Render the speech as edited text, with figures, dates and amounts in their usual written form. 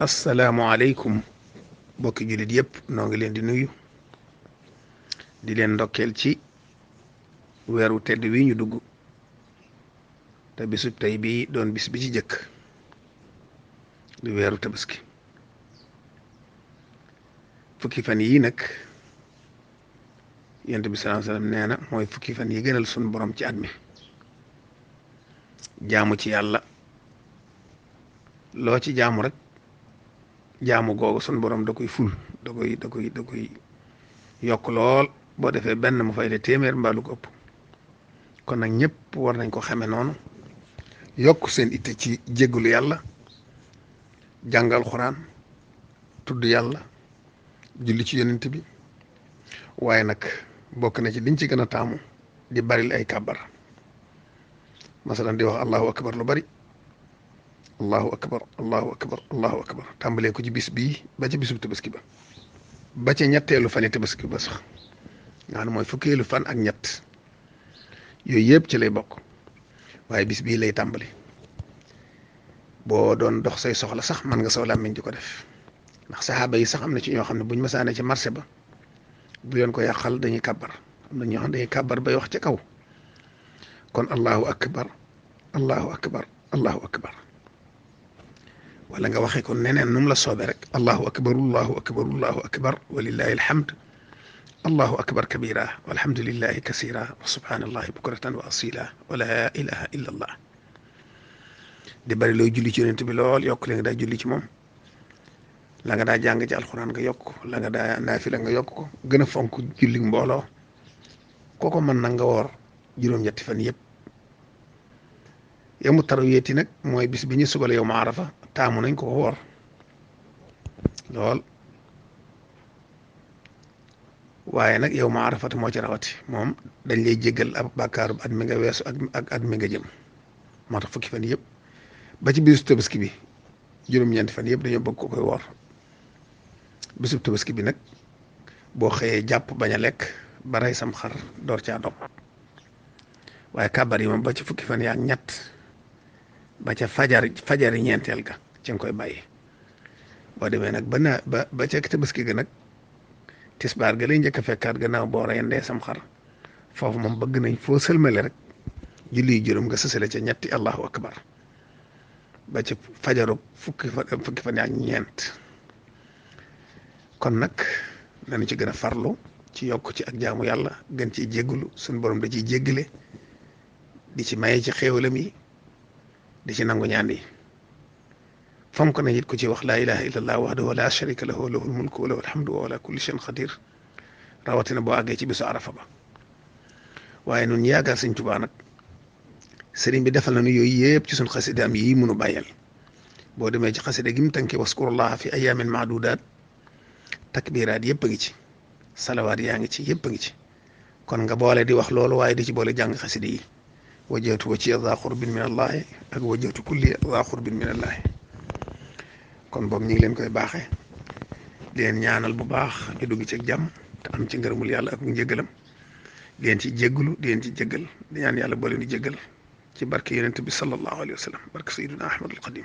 asalaamualeykum bokki jullit yëpp noo ngi leen di nuyu di leen ndokkeel ci weeru tedd wi ñu dugg te bisub tey bii doon bis bi ci jëkk di weeru tabaski fukki fan yii nag yonent bi sallallahu alayhi wasallam nee na mooy fukki fan yi gënal sunu borom ci at mi jaamu ci yàlla loo ci jaamu rek jaamu googu sunu borom da koy ful da koy yokk lool boo defee benn mu fay le téeméer mbaa lu ko ëpp kon nag ñëpp war nañ ko xame noonu yokk seen itte ci jéggalu yàlla jàngal xuraan tudd yàlla julli ci yonent bi waaye nag bokk na ci liñ ci gën a taamu di baril ay kàbbar masalan di wax allahu akbar lu bari allahu akbar allahu akbar allahu akbar tàmbalee ko ci bis bii ba ca bisub tabaski ba ca ñetteelu fani tabaski ba sax nga xam ne mooy fukkeelu fan ak ñett yooyu yëpp ci lay bokk waaye bis bii lay tàmbali boo doon dox say soxla sax mën nga saw làmmiñ di ko def ndax saxaaba yi sax am na ci ñoo xam ne buñ masaane ci marché ba bu leen ko yàqal dañuy kàbbar am na ñoo xam ne dañuy kàbbar bay wax ca kaw kon allahu akbar allahu akbar allahu akbar wala nga waxee ko neneen nu mu la soobee rek allahu akbar allahu akbar allahu akbar walillahi alhamd allahu akbar kabira walhamdulillahi kasira wa subhanallahi bukratan wa asila wa la ilaha illa allah di bari looy julli ci yonent bi lool yokk la nga daa julli ci moom la nga daa jàng ci alxuraan nga yokk la nga daa naafila nga yokk ko gën a fonk julli mbooloo kooko mën na nga woor juróom-ñetti fan yëpp yow mu tarwiyeeti nag mooy bis bi ñu subale yow ma arafa taamu nañ ko woor lool waaye nag yow ma arafata moo ci rawati moom dañ lay jéggal ab bàkkaaru at mi nga weesu ak at mi nga jëm moo tax fukki fan yëpp ba ci bisu tabaski bi juróom-ñeenti fan yëpp dañoo bëgg ko koy woor bisub tabaski bi nag boo xëyee jàpp bañ a lekk ba rey sam xar door caa dog waaye kàbbar yi moom ba ci fukki fan yaak ñett ba ca fajari ñeenteel ga ci nga koy bàyyi boo demee nag ba ca tabaski ga nag tisbaar ga lay njëkk a fekkaat gannaaw boo reyandee sam xar foofu moom bëgg nañ foo sëlmale rek julli juróom nga sësale ca ñetti allahu akbar ba ca fajaru fukki fan yaak ñeent kon nag nañu ci gën a farlu ci yokk ci ak jaamu yàlla gën ciy jéggulu suñu borom da ciy jéggale di ci maye ci xéewalam yi di ci nangu ñaan yi fonk na it ku ci wax laa ilaha illallah wahdahu la sharika lahu lahul mulku wa lahul hamdu wa ala kulli shay'in qadir rawatina boo àggee ci bisu arafa ba waaye nun yaakaar Sëñ Tuubaa nag sëriñ bi defal nañu yooyu yëpp ci suñ xasidaam yi munu bàyyal boo demee ci xasida gi mu tànkee waskurullaha fi ayamin maadudaat takbiraat yëpp a ngi ci salawaat yaa ngi ci yëpp a ngi ci kon nga boole di wax loolu waaye di ci boole jàng xasida yi wajjahtu wajhiya daa qurbin min allahi ak wajjahtu kulli daa qurbin min allahi kon boog ñu ngi leen koy baaxee di leen ñaanal bu baax ñu dugg ci jàmm te am ci ngërëmul yàlla ak njëggalam di leen ci jéggalu di leen ci jéggal di ñaan yàlla boo leen di jéggal ci barke yonent bi sallallahu alayhi wa sallam barke sayyidina ahmadul qadim